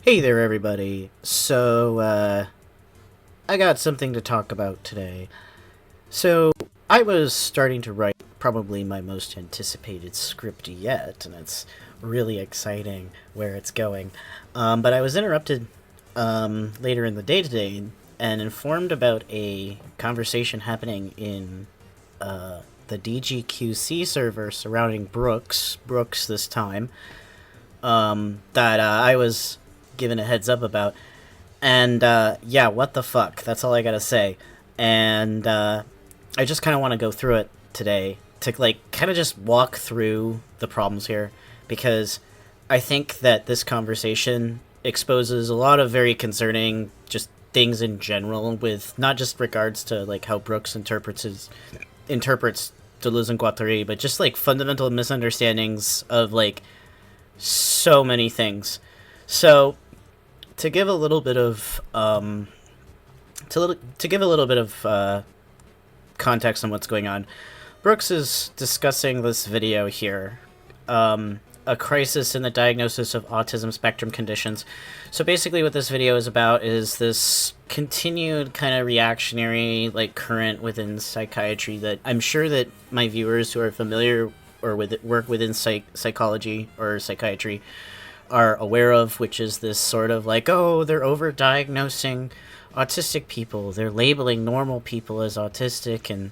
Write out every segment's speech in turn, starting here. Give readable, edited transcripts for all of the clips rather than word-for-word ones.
Hey there, everybody. I got something to talk about today. So, I was starting to write probably my most anticipated script yet, and it's really exciting where it's going. But I was interrupted later in the day today and informed about a conversation happening in the DGQC server surrounding Brooks this time, that I was given a heads up about. And yeah, what the fuck? That's all I gotta say. And I just kind of want to go through it today to kind of just walk through the problems here, because I think that this conversation exposes a lot of very concerning just things in general, with not just regards to how Brooks interprets Deleuze and Guattari, but just fundamental misunderstandings of so many things. So to give a little bit of context on what's going on, Brooks is discussing this video here, a crisis in the diagnosis of autism spectrum conditions. So basically what this video is about is this continued kind of reactionary current within psychiatry that I'm sure that my viewers who are familiar or work within psychology or psychiatry are aware of, which is this sort of oh, they're over-diagnosing autistic people, they're labeling normal people as autistic, and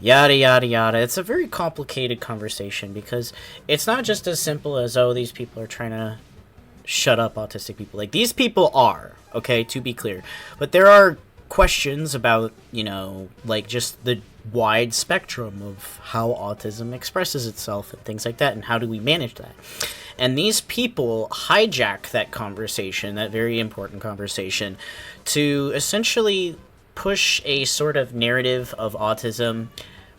yada yada yada. It's a very complicated conversation, because it's not just as simple as, oh, these people are trying to shut up autistic people. These people are, okay, to be clear. But there are questions about, just the wide spectrum of how autism expresses itself and things like that, and how do we manage that. And these people hijack that conversation, that very important conversation, to essentially push a sort of narrative of autism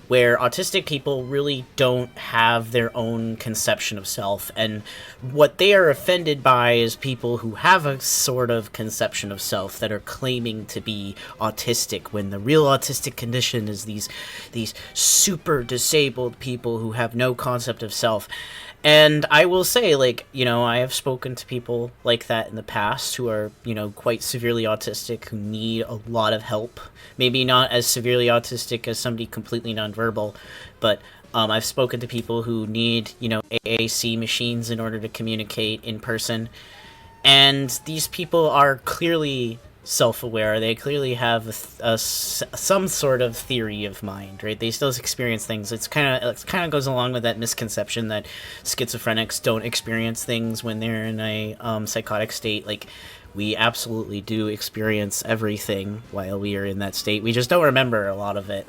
where autistic people really don't have their own conception of self, and what they are offended by is people who have a sort of conception of self that are claiming to be autistic, when the real autistic condition is these super disabled people who have no concept of self. And I will say, I have spoken to people like that in the past who are, quite severely autistic, who need a lot of help. Maybe not as severely autistic as somebody completely nonverbal, but I've spoken to people who need, AAC machines in order to communicate in person. And these people are clearly self-aware. They clearly have some sort of theory of mind, right? They still experience things. It kind of goes along with that misconception that schizophrenics don't experience things when they're in a psychotic state. We absolutely do experience everything while we are in that state. We just don't remember a lot of it.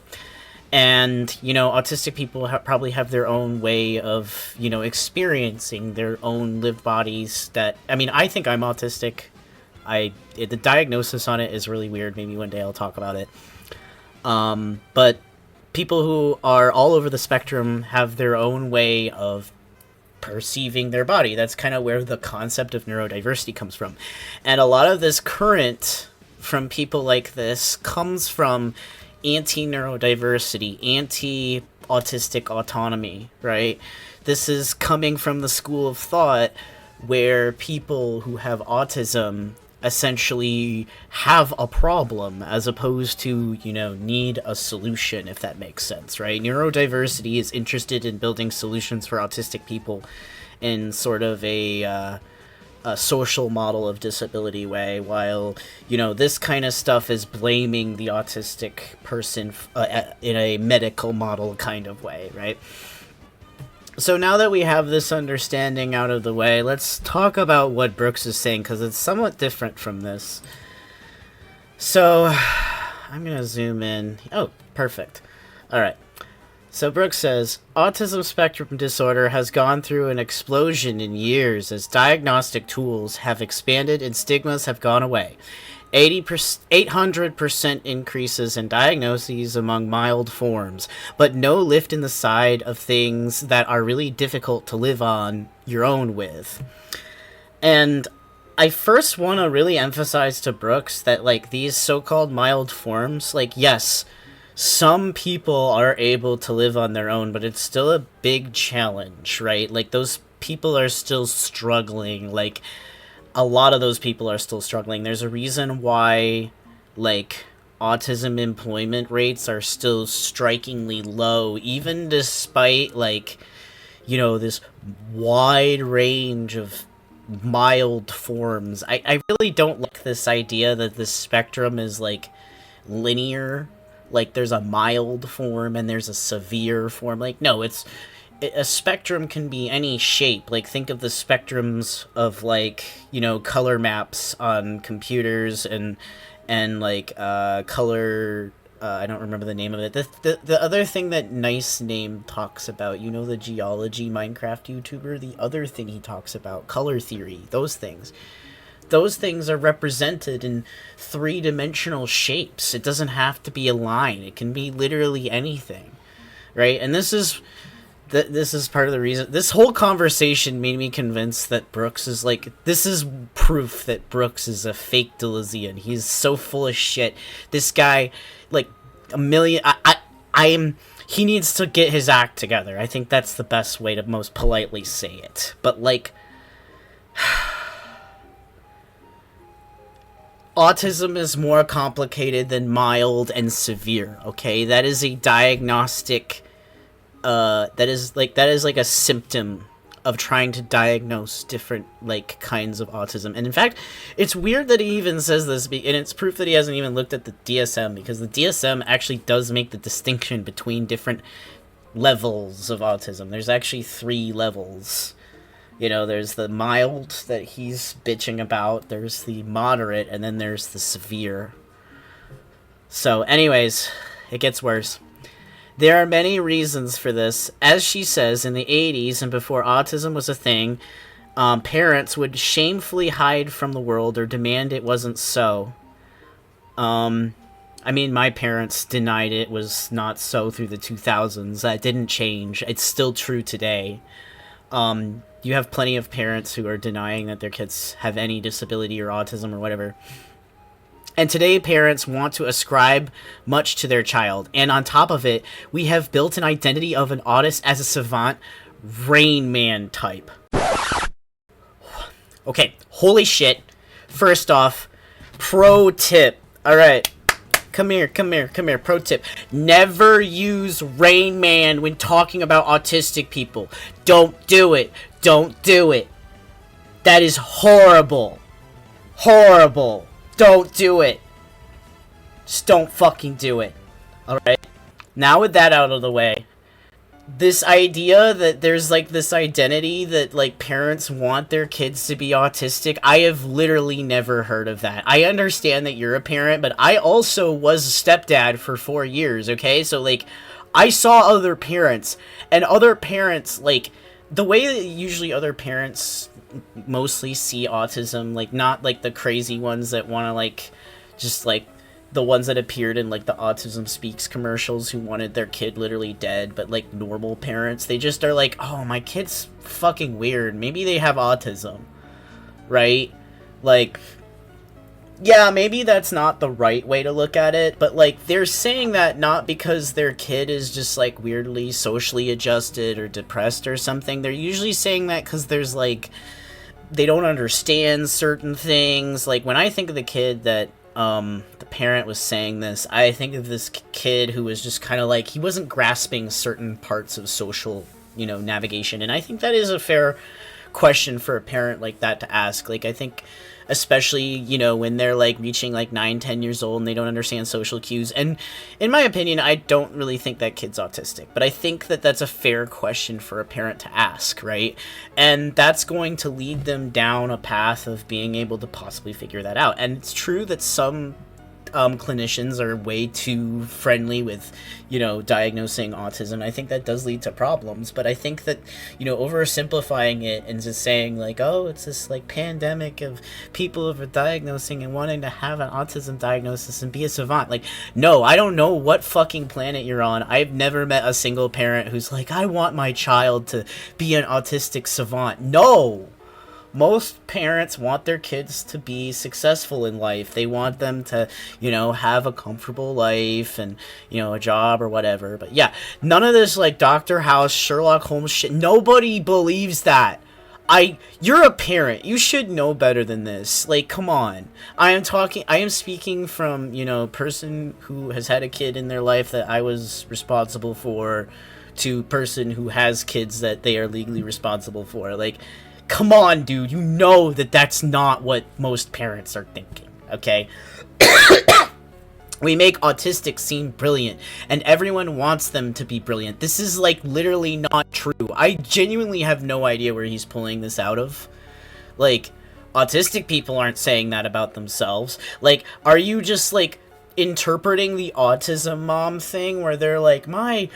And, autistic people probably have their own way of, experiencing their own lived bodies that, I think I'm autistic. The diagnosis on it is really weird. Maybe one day I'll talk about it. But people who are all over the spectrum have their own way of perceiving their body. That's kind of where the concept of neurodiversity comes from. And a lot of this current from people like this comes from anti-neurodiversity, anti-autistic autonomy, right? This is coming from the school of thought where people who have autism essentially have a problem, as opposed to, need a solution, if that makes sense, right? Neurodiversity is interested in building solutions for autistic people in sort of a social model of disability way, while, this kind of stuff is blaming the autistic person in a medical model kind of way, right? So now that we have this understanding out of the way, let's talk about what Brooks is saying, because it's somewhat different from this. So, I'm going to zoom in. Oh, perfect. Alright. So Brooks says, autism spectrum disorder has gone through an explosion in years as diagnostic tools have expanded and stigmas have gone away. 800% increases in diagnoses among mild forms, but no lift in the side of things that are really difficult to live on your own with. And I first want to really emphasize to Brooks that, these so-called mild forms, yes, some people are able to live on their own, but it's still a big challenge, right? Those people are still struggling, a lot of those people are still struggling. There's a reason why, like, autism employment rates are still strikingly low, even despite, like, this wide range of mild forms. I really don't like this idea that the spectrum is, like, linear. Like, there's a mild form and there's a severe form. Like, no, a spectrum can be any shape. Like, think of the spectrums of, like, color maps on computers and like, color, I don't remember the name of it. The other thing that Nice Name talks about, the geology Minecraft YouTuber, the other thing he talks about, color theory, those things. Those things are represented in three-dimensional shapes. It doesn't have to be a line. It can be literally anything, right? And this is part of the reason. This whole conversation made me convinced that Brooks is, like, this is proof that Brooks is a fake Deleuzian. He's so full of shit. This guy, like, he needs to get his act together. I think that's the best way to most politely say it. But, like, autism is more complicated than mild and severe, okay? That is a diagnostic, that is like a symptom of trying to diagnose different, like, kinds of autism. And in fact, it's weird that he even says this, and it's proof that he hasn't even looked at the DSM, because the DSM actually does make the distinction between different levels of autism. There's actually 3 levels. There's the mild that he's bitching about, there's the moderate, and then there's the severe. So anyways, it gets worse. There are many reasons for this. As she says, in the 80s and before autism was a thing, parents would shamefully hide from the world or demand it wasn't so. My parents denied it was not so through the 2000s. That didn't change. It's still true today. You have plenty of parents who are denying that their kids have any disability or autism or whatever. And today, parents want to ascribe much to their child. And on top of it, we have built an identity of an autist as a savant, Rain Man type. Okay, holy shit. First off, pro tip. Alright, come here. Pro tip. Never use Rain Man when talking about autistic people. Don't do it. That is horrible. Don't do it. Just don't fucking do it. Alright? Now with that out of the way, this idea that there's, like, this identity that, like, parents want their kids to be autistic, I have literally never heard of that. I understand that you're a parent, but I also was a stepdad for 4 years, okay? So, like, I saw other parents, and other parents, like, the way that usually other parents mostly see autism, like, not, like, the crazy ones that want to, like, just, like, the ones that appeared in, like, the Autism Speaks commercials who wanted their kid literally dead, but, like, normal parents, they just are like, oh, my kid's fucking weird, maybe they have autism, right? Like, yeah, maybe that's not the right way to look at it, but, like, they're saying that not because their kid is just, like, weirdly socially adjusted or depressed or something. They're usually saying that because there's, like, they don't understand certain things. Like, when I think of the kid that, the parent was saying this, I think of this kid who was just kind of, like, he wasn't grasping certain parts of social, navigation, and I think that is a fair question for a parent like that to ask. Like, I think especially, when they're, like, reaching, like, 9-10 years old and they don't understand social cues. And in my opinion, I don't really think that kid's autistic, but I think that that's a fair question for a parent to ask, right? And that's going to lead them down a path of being able to possibly figure that out. And it's true that some clinicians are way too friendly with, diagnosing autism. I think that does lead to problems, but I think that, oversimplifying it and just saying, like, oh, it's this, like, pandemic of people over-diagnosing and wanting to have an autism diagnosis and be a savant. Like, no, I don't know what fucking planet you're on. I've never met a single parent who's like, I want my child to be an autistic savant. No! Most parents want their kids to be successful in life. They want them to, have a comfortable life and, a job or whatever. But yeah, none of this, like, Dr. House, Sherlock Holmes shit. Nobody believes that. You're a parent. You should know better than this. Like, come on. I am speaking from, person who has had a kid in their life that I was responsible for, to person who has kids that they are legally responsible for. Like, come on, dude. You know that that's not what most parents are thinking, okay? We make autistic seem brilliant, and everyone wants them to be brilliant. This is, like, literally not true. I genuinely have no idea where he's pulling this out of. Like, autistic people aren't saying that about themselves. Like, are you just, like, interpreting the autism mom thing where they're like, my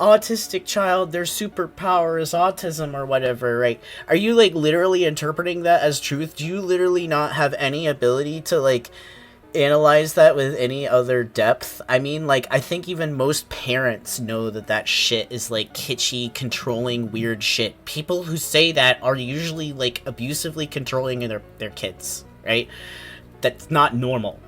autistic child, their superpower is autism or whatever, right? Are you, like, literally interpreting that as truth? Do you literally not have any ability to, like, analyze that with any other depth? I mean, like, I think even most parents know that that shit is, like, kitschy, controlling, weird shit. People who say that are usually, like, abusively controlling their kids, right? That's not normal.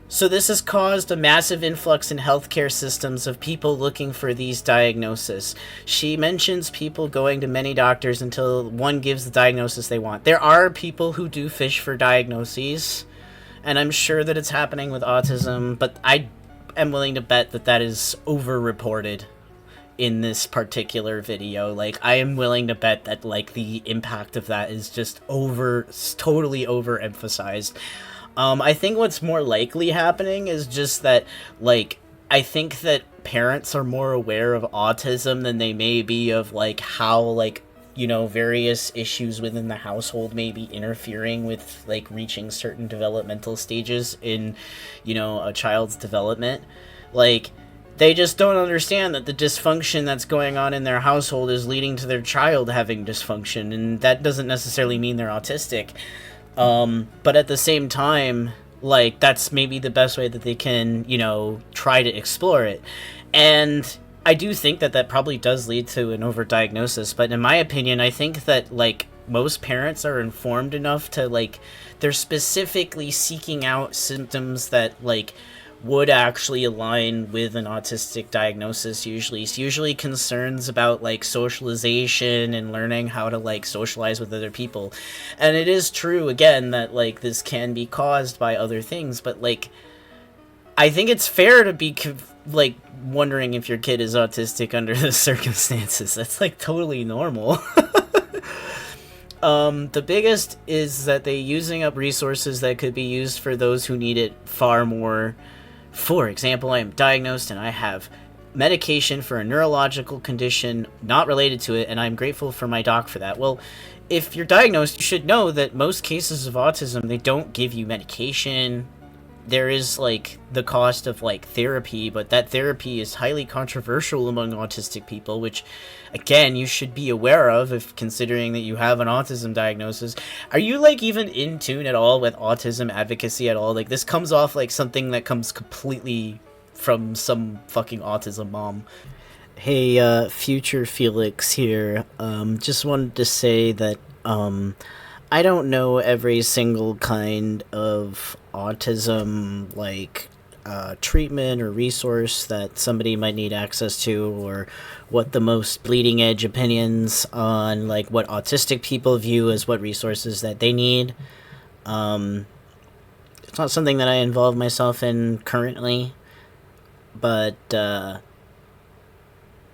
So this has caused a massive influx in healthcare systems of people looking for these diagnoses. She mentions people going to many doctors until one gives the diagnosis they want. There are people who do fish for diagnoses, and I'm sure that it's happening with autism, but I am willing to bet that that is over-reported in this particular video. Like, I am willing to bet that, like, the impact of that is just totally overemphasized. I think what's more likely happening is just that, like, I think that parents are more aware of autism than they may be of, like, how, like, various issues within the household may be interfering with, like, reaching certain developmental stages in, a child's development. Like, they just don't understand that the dysfunction that's going on in their household is leading to their child having dysfunction, and that doesn't necessarily mean they're autistic. But at the same time, like, that's maybe the best way that they can, try to explore it. And I do think that that probably does lead to an overdiagnosis, but in my opinion, I think that, like, most parents are informed enough to, like, they're specifically seeking out symptoms that, like, would actually align with an autistic diagnosis usually. It's usually concerns about, like, socialization and learning how to, like, socialize with other people. And it is true, again, that, like, this can be caused by other things, but, like, I think it's fair to be, like, wondering if your kid is autistic under the circumstances. That's, like, totally normal. The biggest is that they're using up resources that could be used for those who need it far more. For example, I am diagnosed and I have medication for a neurological condition not related to it, and I'm grateful for my doc for that. Well, if you're diagnosed, you should know that most cases of autism, they don't give you medication. There is, like, the cost of, like, therapy, but that therapy is highly controversial among autistic people, which, again, you should be aware of if considering that you have an autism diagnosis. Are you, like, even in tune at all with autism advocacy at all? Like, this comes off like something that comes completely from some fucking autism mom. Hey, future Felix here. Just wanted to say that, I don't know every single kind of autism, like, treatment or resource that somebody might need access to, or what the most bleeding edge opinions on, like, what autistic people view as what resources that they need. It's not something that I involve myself in currently, but,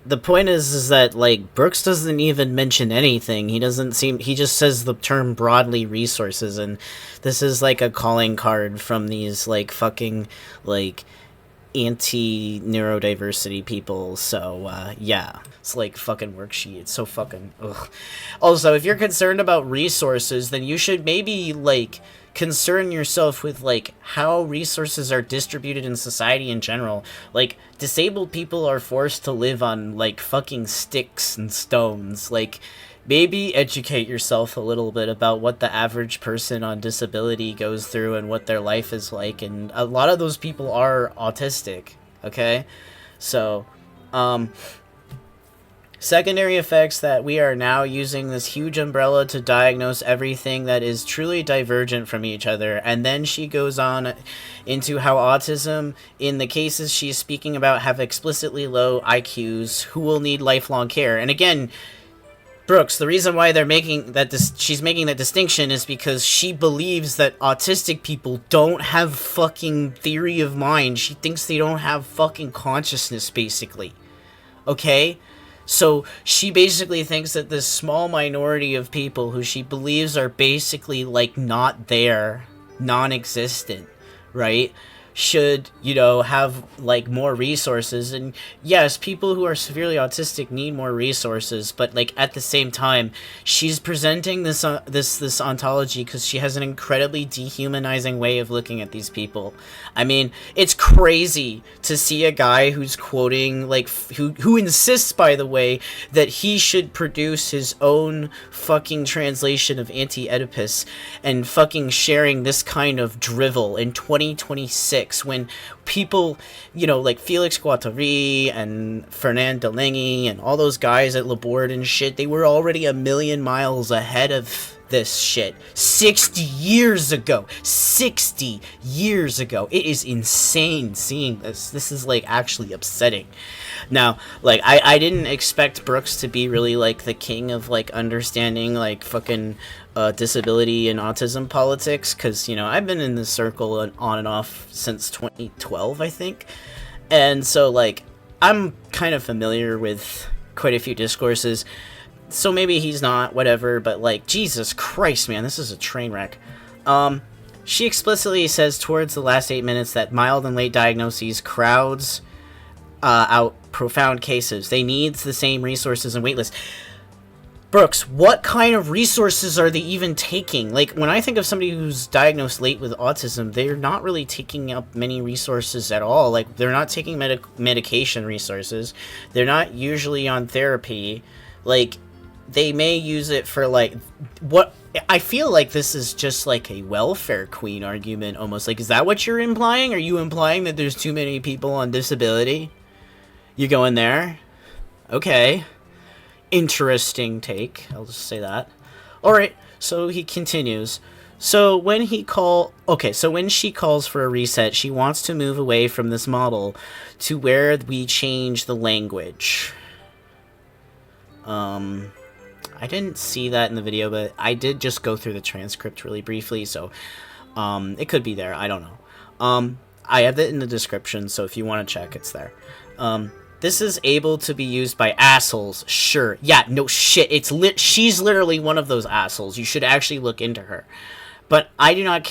the point is that, like, Brooks doesn't even mention anything. He just says the term broadly resources, and this is, like, a calling card from these, like, fucking, like, anti-neurodiversity people. So, yeah. It's, like, fucking worksheet. It's so fucking, ugh. Also, if you're concerned about resources, then you should maybe, like, concern yourself with, like, how resources are distributed in society in general. Like, disabled people are forced to live on, like, fucking sticks and stones. Like, maybe educate yourself a little bit about what the average person on disability goes through and what their life is like, and a lot of those people are autistic, okay? So, secondary effects that we are now using this huge umbrella to diagnose everything that is truly divergent from each other. And then she goes on into how autism, in the cases she's speaking about, have explicitly low IQs who will need lifelong care. And again, Brooks, the reason why they're making that she's making that distinction is because she believes that autistic people don't have fucking theory of mind. She thinks they don't have fucking consciousness, basically. Okay? So she basically thinks that this small minority of people who she believes are basically, like, not there, non-existent, right? Should, you know, have, like, more resources. And yes, people who are severely autistic need more resources, but, like, at the same time, she's presenting this this ontology because she has an incredibly dehumanizing way of looking at these people. I mean, it's crazy to see a guy who's quoting, like, who insists, by the way, that he should produce his own fucking translation of Anti-Oedipus and fucking sharing this kind of drivel in 2026. When people, you know, like Felix Guattari and Fernand Delaney and all those guys at Laborde and shit, they were already a million miles ahead of this shit 60 years ago. 60 years ago. It is insane seeing this. This is, like, actually upsetting. Now, like, I didn't expect Brooks to be really, like, the king of, like, understanding, like, fucking disability and autism politics, because, you know, I've been in this circle on and off since 2012, I think. And so, like, I'm kind of familiar with quite a few discourses. So maybe he's not, whatever, but, like, Jesus Christ, man, this is a train wreck. She explicitly says towards the last 8 minutes that mild and late diagnoses crowds out profound cases. They need the same resources and waitlists. Brooks, what kind of resources are they even taking? Like, when I think of somebody who's diagnosed late with autism, they're not really taking up many resources at all. Like, they're not taking medication resources. They're not usually on therapy. Like, they may use it for, like, what I feel like this is just like a welfare queen argument almost. Like, is that what you're implying? Are you implying that there's too many people on disability? You going there? Okay. Interesting take. I'll just say that. Alright, so he continues. So when she calls for a reset, she wants to move away from this model to where we change the language. I didn't see that in the video, but I did just go through the transcript really briefly, so it could be there. I don't know. I have it in the description, so if you want to check, it's there. This is able to be used by assholes. Sure. Yeah, no shit. She's literally one of those assholes. You should actually look into her. But I do not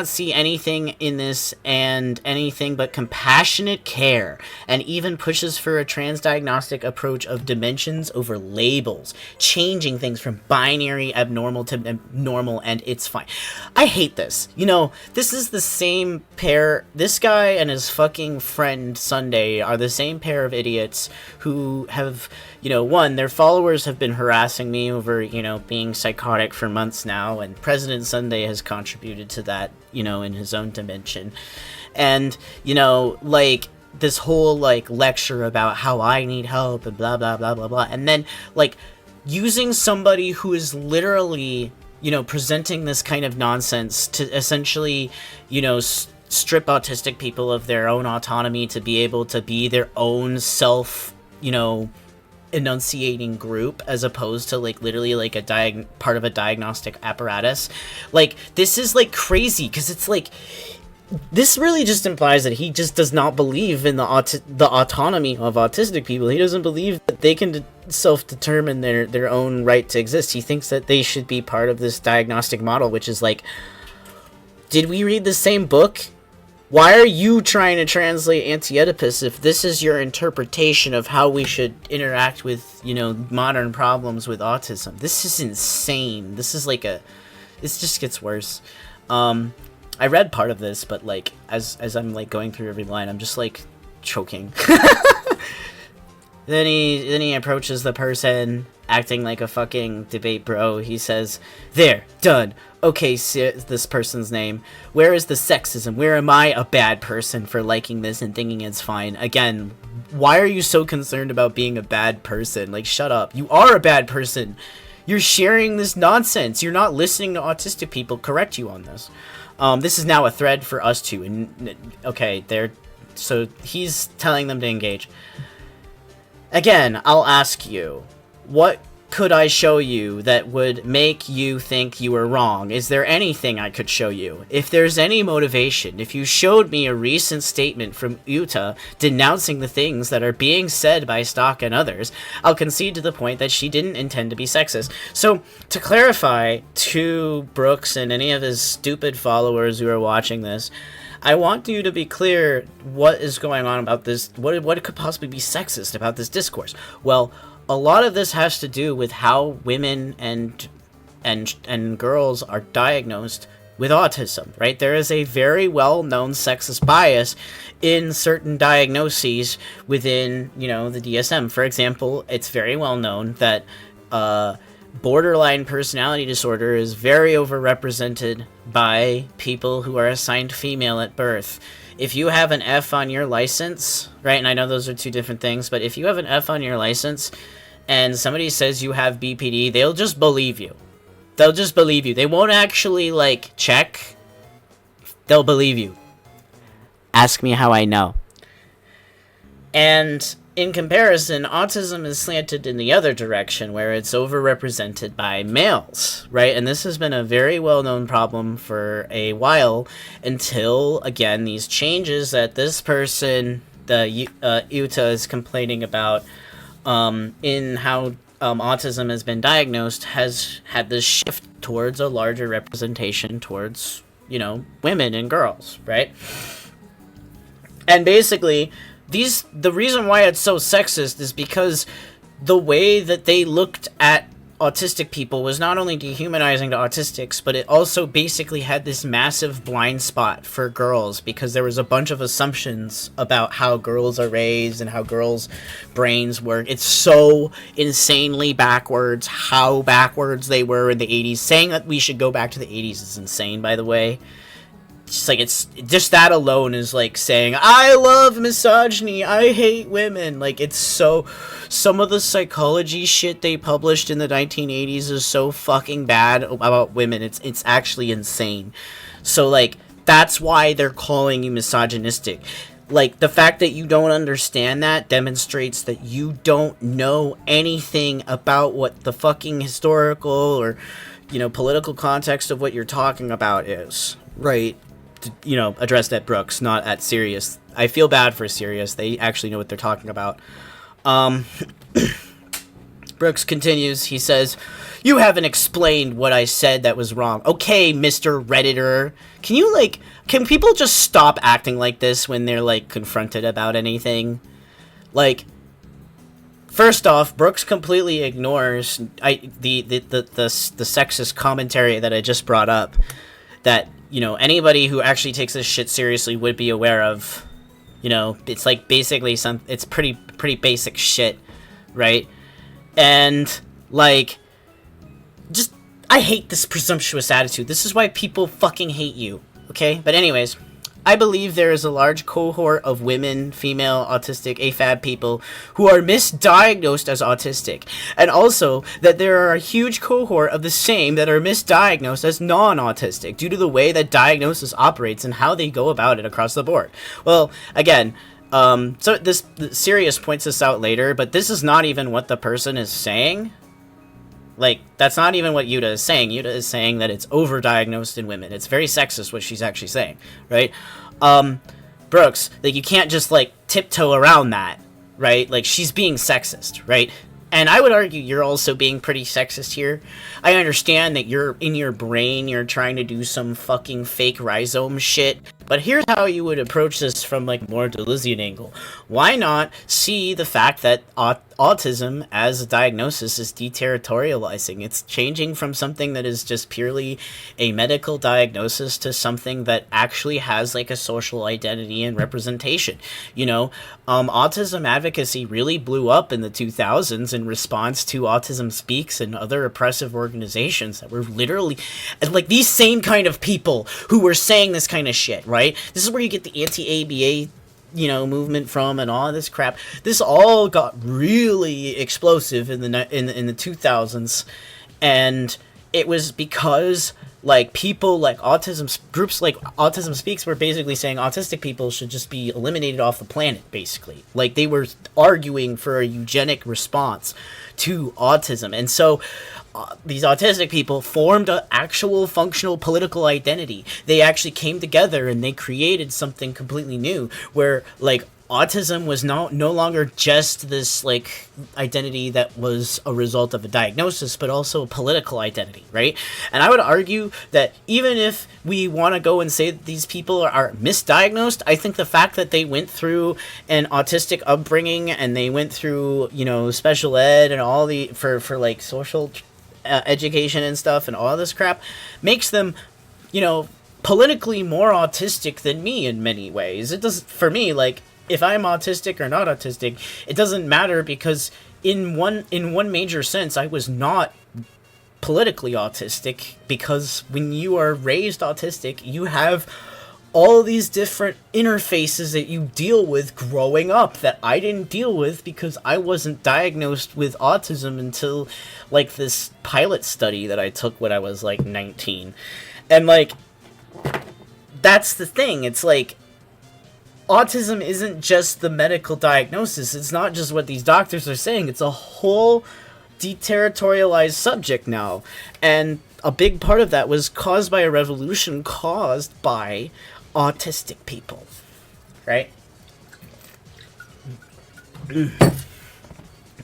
see anything in this and anything but compassionate care, and even pushes for a transdiagnostic approach of dimensions over labels, changing things from binary abnormal to normal, and it's fine. I hate this. You know, this is the same pair. This guy and his fucking friend Sunday are the same pair of idiots who have, you know, one, their followers have been harassing me over, you know, being psychotic for months now, and President Sunday has contributed to that, you know, in his own dimension. And, you know, like, this whole, like, lecture about how I need help and blah, blah, blah, blah, blah. And then, like, using somebody who is literally, you know, presenting this kind of nonsense to essentially, you know, strip autistic people of their own autonomy to be able to be their own self, you know, enunciating group, as opposed to, like, literally, like, a part of a diagnostic apparatus. Like, this is, like, crazy, because it's, like, this really just implies that he just does not believe in the autonomy of autistic people. He doesn't believe that they can self-determine their own right to exist. He thinks that they should be part of this diagnostic model, which is, like, did we read the same book? Why are you trying to translate Anti-Oedipus if this is your interpretation of how we should interact with, you know, modern problems with autism? This is insane. This is like it just gets worse. I read part of this, but, like, as I'm, like, going through every line, I'm just, like, choking. Then he approaches the person, acting like a fucking debate bro. He says, "There, done. Okay, this person's name. Where is the sexism? Where am I a bad person for liking this and thinking it's fine?" Again, why are you so concerned about being a bad person? Like, shut up. You are a bad person. You're sharing this nonsense. You're not listening to autistic people correct you on this. This is now a thread for us too. And okay, so he's telling them to engage. Again, I'll ask you, what could I show you that would make you think you were wrong? Is there anything I could show you? If there's any motivation, if you showed me a recent statement from Uta denouncing the things that are being said by Stock and others, I'll concede to the point that she didn't intend to be sexist. So, to clarify to Brooks and any of his stupid followers who are watching this, I want you to be clear what is going on about this, what could possibly be sexist about this discourse. Well, a lot of this has to do with how women and girls are diagnosed with autism, right? There is a very well-known sexist bias in certain diagnoses within, the DSM. For example, it's very well known that borderline personality disorder is very overrepresented by people who are assigned female at birth. If you have an F on your license, right, and I know those are two different things, but if you have an F on your license and somebody says you have BPD, they'll just believe you. They'll just believe you. They won't actually, check. They'll believe you. Ask me how I know. And in comparison, autism is slanted in the other direction, where it's overrepresented by males, right? And this has been a very well-known problem for a while until, again, these changes that this person, Uta, is complaining about in how autism has been diagnosed, has had this shift towards a larger representation towards, women and girls, right? And basically, the reason why it's so sexist is because the way that they looked at autistic people was not only dehumanizing to autistics, but it also basically had this massive blind spot for girls, because there was a bunch of assumptions about how girls are raised and how girls' brains work. It's so insanely backwards how backwards they were in the 80s. Saying that we should go back to the 80s is insane, by the way. It's just that alone is like saying, I love misogyny, I hate women. It's some of the psychology shit they published in the 1980s is so fucking bad about women. It's actually insane. So, that's why they're calling you misogynistic. The fact that you don't understand that demonstrates that you don't know anything about what the fucking historical or, political context of what you're talking about is, right? Addressed at Brooks, not at Sirius. I feel bad for Sirius. They actually know what they're talking about. Brooks continues. He says, you haven't explained what I said that was wrong. Okay, Mr. Redditor. Can people just stop acting like this when they're, confronted about anything? First off, Brooks completely ignores the sexist commentary that I just brought up, that anybody who actually takes this shit seriously would be aware of. It's basically it's pretty basic shit, right? And just, I hate this presumptuous attitude. This is why people fucking hate you, okay? But anyways, I believe there is a large cohort of women, female, autistic, AFAB people who are misdiagnosed as autistic. And also that there are a huge cohort of the same that are misdiagnosed as non-autistic due to the way that diagnosis operates and how they go about it across the board. Well, again, so Sirius points this out later, but this is not even what the person is saying. That's not even what Yuta is saying. Yuta is saying that it's overdiagnosed in women. It's very sexist what she's actually saying, right? Brooks, you can't just, tiptoe around that, right? She's being sexist, right? And I would argue you're also being pretty sexist here. I understand that you're, in your brain, you're trying to do some fucking fake rhizome shit, but here's how you would approach this from, more Deleuzian angle. Why not see the fact that autism as a diagnosis is deterritorializing? It's changing from something that is just purely a medical diagnosis to something that actually has, a social identity and representation. Autism advocacy really blew up in the 2000s in response to Autism Speaks and other oppressive organizations that were literally, these same kind of people who were saying this kind of shit, right? This is where you get the anti-ABA movement from and all this crap. This all got really explosive in the 2000s, and it was because like people like groups like Autism Speaks were basically saying autistic people should just be eliminated off the planet, basically. Like, they were arguing for a eugenic response to autism. And so these autistic people formed an actual functional political identity. They actually came together and they created something completely new, where like autism was no longer just this like identity that was a result of a diagnosis, but also a political identity, right? And I would argue that even if we want to go and say that these people are misdiagnosed, I think the fact that they went through an autistic upbringing and they went through, you know, special ed and all the for like social education and stuff and all this crap makes them, you know, politically more autistic than me in many ways. It doesn't, for me, like, if I'm autistic or not autistic, it doesn't matter, because in one major sense, I was not politically autistic, because when you are raised autistic, you have all these different interfaces that you deal with growing up that I didn't deal with because I wasn't diagnosed with autism until like this pilot study that I took when I was like 19. And like, that's the thing. It's like, autism isn't just the medical diagnosis. It's not just what these doctors are saying. It's a whole deterritorialized subject now. And a big part of that was caused by a revolution caused by autistic people. Right?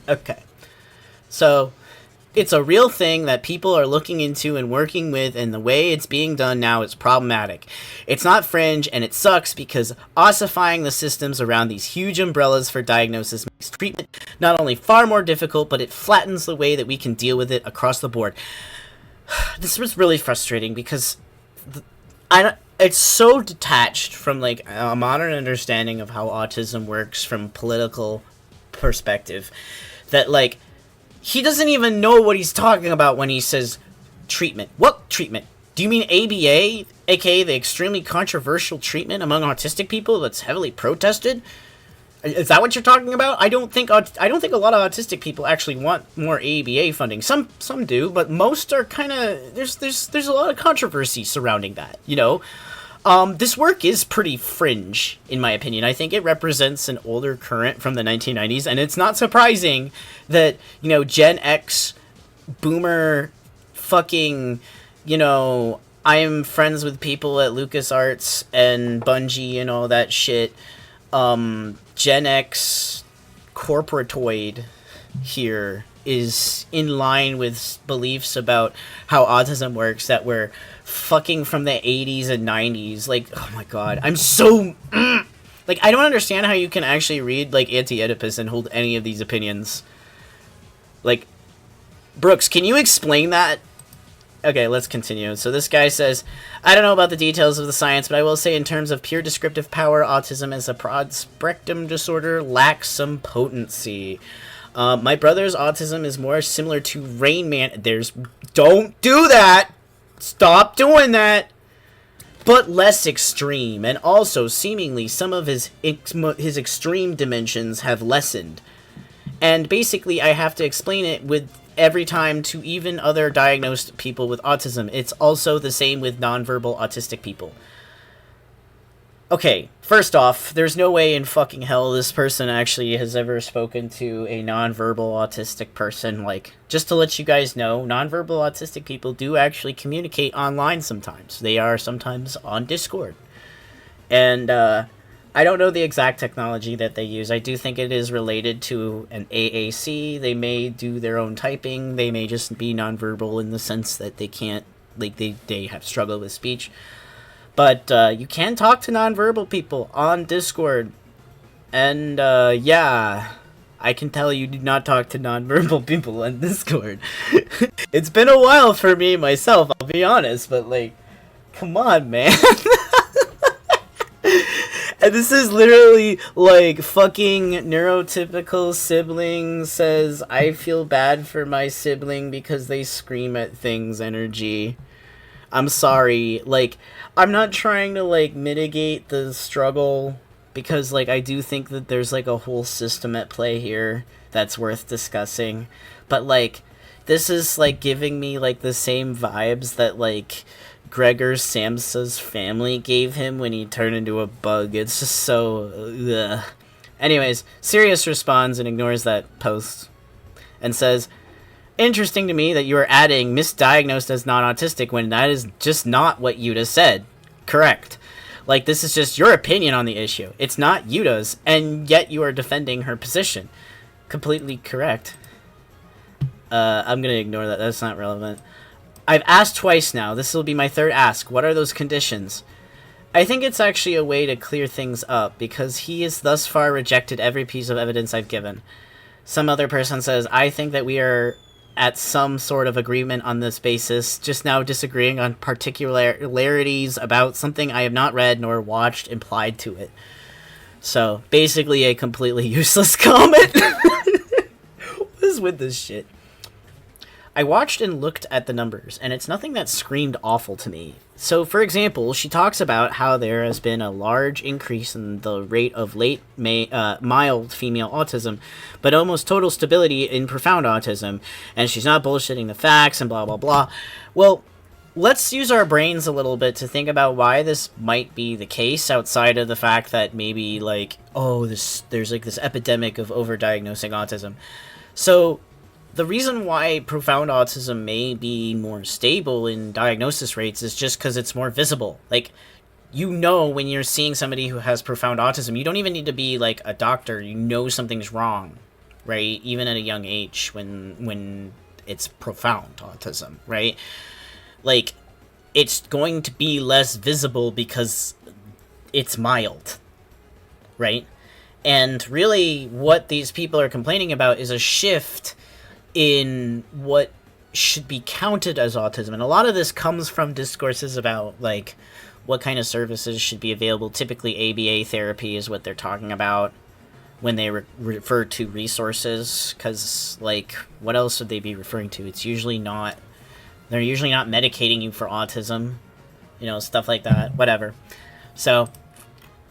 Okay. So, it's a real thing that people are looking into and working with, and the way it's being done now is problematic. It's not fringe, and it sucks because ossifying the systems around these huge umbrellas for diagnosis makes treatment not only far more difficult, but it flattens the way that we can deal with it across the board. This was really frustrating because it's so detached from like a modern understanding of how autism works from political perspective that like he doesn't even know what he's talking about when he says treatment. What treatment? Do you mean ABA, aka the extremely controversial treatment among autistic people that's heavily protested? Is that what you're talking about? I don't think a lot of autistic people actually want more ABA funding. Some do, but most are kind of there's a lot of controversy surrounding that, you know. This work is pretty fringe, in my opinion. I think it represents an older current from the 1990s, and it's not surprising that, you know, Gen X, boomer, fucking, you know, I'm friends with people at LucasArts and Bungie and all that shit, Gen X corporatoid here is in line with beliefs about how autism works that were fucking from the 80s and 90s. Like, oh my god, I'm so like, I don't understand how you can actually read like Anti-Oedipus and hold any of these opinions. Like, Brooks, can you explain that? Okay, let's continue. So this guy says, I don't know about the details of the science, but I will say in terms of pure descriptive power, autism as a broad spectrum disorder lacks some potency. My brother's autism is more similar to Rain Man. Don't do that! Stop doing that! But less extreme, and also seemingly some of his extreme dimensions have lessened. And basically, I have to explain it with every time to even other diagnosed people with autism. It's also the same with nonverbal autistic people. Okay, first off, there's no way in fucking hell this person actually has ever spoken to a nonverbal autistic person. Like, just to let you guys know, nonverbal autistic people do actually communicate online sometimes. They are sometimes on Discord. And, I don't know the exact technology that they use. I do think it is related to an AAC. They may do their own typing. They may just be nonverbal in the sense that they can't, like, they have struggled with speech. But you can talk to nonverbal people on Discord. And, yeah, I can tell you do not talk to nonverbal people on Discord. It's been a while for me myself, I'll be honest, but, like, come on, man. And this is literally, like, fucking neurotypical sibling says, I feel bad for my sibling because they scream at things energy. I'm sorry. Like, I'm not trying to, like, mitigate the struggle because, like, I do think that there's, like, a whole system at play here that's worth discussing. But, like, this is, like, giving me, like, the same vibes that, like, Gregor Samsa's family gave him when he turned into a bug. It's just so... ugh. Anyways, Sirius responds and ignores that post and says, interesting to me that you are adding misdiagnosed as non-autistic when that is just not what Yuta said. Correct. Like, this is just your opinion on the issue. It's not Yuta's, and yet you are defending her position. Completely correct. I'm gonna ignore that. That's not relevant. I've asked twice now. This will be my third ask. What are those conditions? I think it's actually a way to clear things up, because he has thus far rejected every piece of evidence I've given. Some other person says, I think that we are at some sort of agreement on this basis, just now disagreeing on particularities about something I have not read nor watched implied to it. So, basically a completely useless comment. What is with this shit? I watched and looked at the numbers, and it's nothing that screamed awful to me. So, for example, she talks about how there has been a large increase in the rate of mild female autism, but almost total stability in profound autism, and she's not bullshitting the facts and blah, blah, blah. Well, let's use our brains a little bit to think about why this might be the case, outside of the fact that maybe, like, oh, there's like this epidemic of overdiagnosing autism. So, the reason why profound autism may be more stable in diagnosis rates is just because it's more visible. Like, you know when you're seeing somebody who has profound autism, you don't even need to be, like, a doctor. You know something's wrong, right? Even at a young age when it's profound autism, right? Like, it's going to be less visible because it's mild, right? And really what these people are complaining about is a shift in what should be counted as autism. And a lot of this comes from discourses about, like, what kind of services should be available. Typically ABA therapy is what they're talking about when they refer to resources, because, like, what else would they be referring to? It's usually not, they're usually not medicating you for autism, you know, stuff like that, whatever. So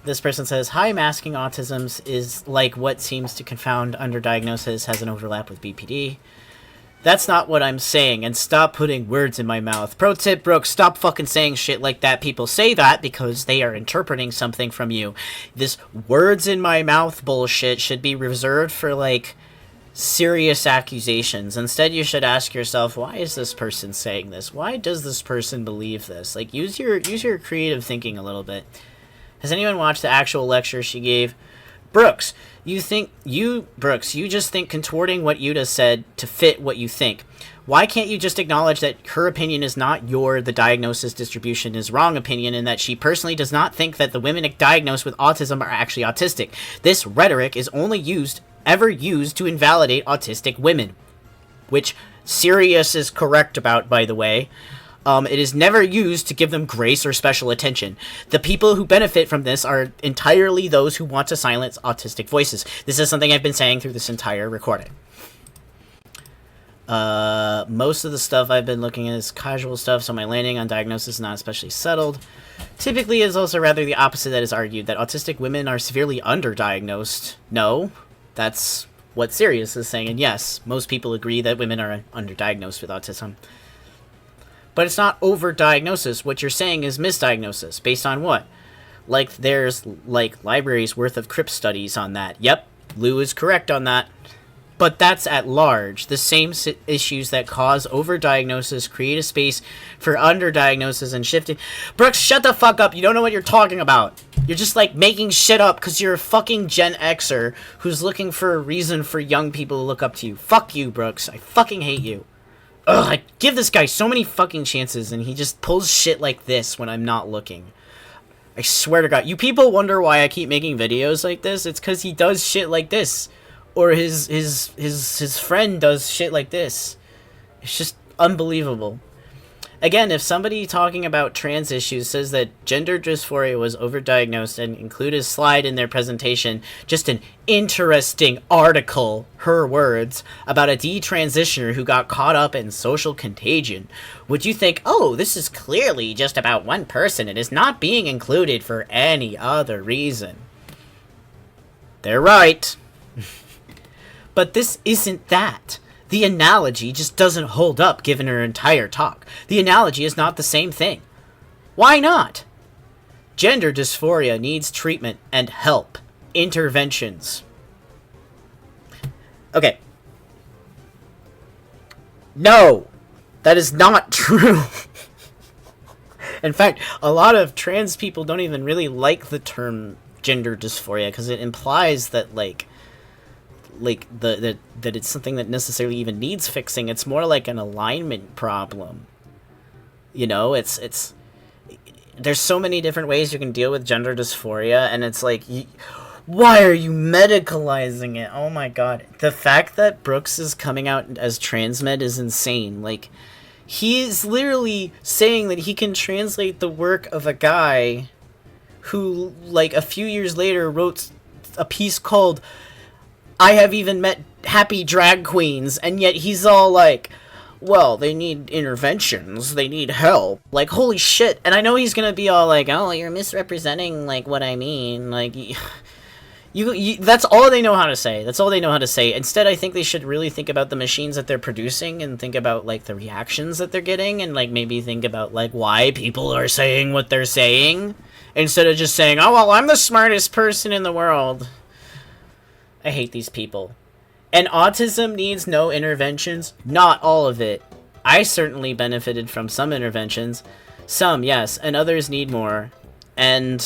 this person says, high masking autisms is like what seems to confound underdiagnosis has an overlap with BPD. That's not what I'm saying, and stop putting words in my mouth. Pro tip, Brooke, stop fucking saying shit like that. People say that because they are interpreting something from you. This words in my mouth bullshit should be reserved for, like, serious accusations. Instead, you should ask yourself, why is this person saying this? Why does this person believe this? Like, use your creative thinking a little bit. Has anyone watched the actual lecture she gave? Brooks, you just think contorting what Yuta said to fit what you think. Why can't you just acknowledge that her opinion is not the diagnosis distribution is wrong opinion, and that she personally does not think that the women diagnosed with autism are actually autistic? This rhetoric is only ever used to invalidate autistic women, which Sirius is correct about, by the way. It is never used to give them grace or special attention. The people who benefit from this are entirely those who want to silence autistic voices. This is something I've been saying through this entire recording. Most of the stuff I've been looking at is casual stuff, so my landing on diagnosis is not especially settled. Typically, it's also rather the opposite that is argued, that autistic women are severely underdiagnosed. No, that's what Sirius is saying, and yes, most people agree that women are underdiagnosed with autism. But it's not overdiagnosis. What you're saying is misdiagnosis. Based on what? Like, there's, like, libraries worth of CRIP studies on that. Yep, Lou is correct on that. But that's at large. The same issues that cause overdiagnosis create a space for underdiagnosis and shifting. Brooks, shut the fuck up. You don't know what you're talking about. You're just, like, making shit up because you're a fucking Gen Xer who's looking for a reason for young people to look up to you. Fuck you, Brooks. I fucking hate you. Ugh, I give this guy so many fucking chances, and he just pulls shit like this when I'm not looking. I swear to God. You people wonder why I keep making videos like this? It's because he does shit like this. Or his friend does shit like this. It's just unbelievable. Again, if somebody talking about trans issues says that gender dysphoria was overdiagnosed and include a slide in their presentation, just an interesting article, her words, about a detransitioner who got caught up in social contagion, would you think, oh, this is clearly just about one person, it is not being included for any other reason? They're right. But this isn't that. The analogy just doesn't hold up given her entire talk. The analogy is not the same thing. Why not? Gender dysphoria needs treatment and help. Interventions. Okay. No! That is not true. In fact, a lot of trans people don't even really like the term gender dysphoria because it implies that that it's something that necessarily even needs fixing. It's more like an alignment problem. You know, it's there's so many different ways you can deal with gender dysphoria, and it's like, why are you medicalizing it? Oh my god. The fact that Brooks is coming out as transmed is insane. Like, he is literally saying that he can translate the work of a guy who, like, a few years later wrote a piece called I Have Even Met Happy Drag Queens, and yet he's all like, well, they need interventions, they need help. Like, holy shit. And I know he's gonna be all like, oh, you're misrepresenting, like, what I mean. Like, you that's all they know how to say. That's all they know how to say. Instead, I think they should really think about the machines that they're producing and think about, like, the reactions that they're getting and, like, maybe think about, like, why people are saying what they're saying. Instead of just saying, oh, well, I'm the smartest person in the world. I hate these people. And autism needs no interventions? Not all of it. I certainly benefited from some interventions. Some, yes, and others need more. And,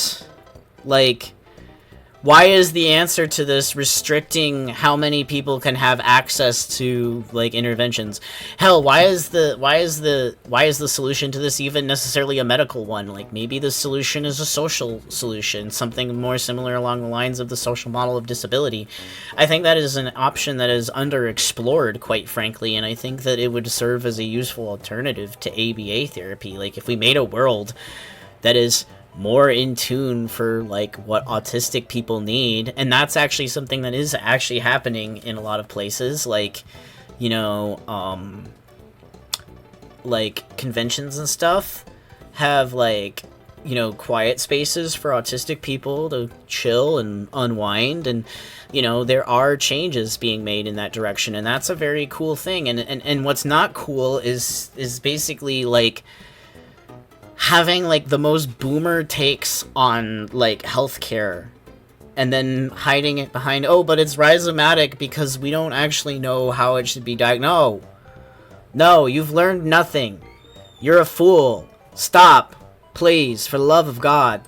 like, why is the answer to this restricting how many people can have access to, like, interventions? Hell, why is the solution to this even necessarily a medical one? Like, maybe the solution is a social solution, something more similar along the lines of the social model of disability. I think that is an option that is underexplored, quite frankly, and I think that it would serve as a useful alternative to ABA therapy. Like, if we made a world that is more in tune for, like, what autistic people need, and that's actually something that is actually happening in a lot of places, like, you know, like, conventions and stuff have, like, you know, quiet spaces for autistic people to chill and unwind, and, you know, there are changes being made in that direction, and that's a very cool thing. And what's not cool is basically, like, having, like, the most boomer takes on, like, healthcare, and then hiding it behind, oh, but it's rhizomatic because we don't actually know how it should be diagnosed. No, you've learned nothing. You're a fool. Stop. Please, for the love of God.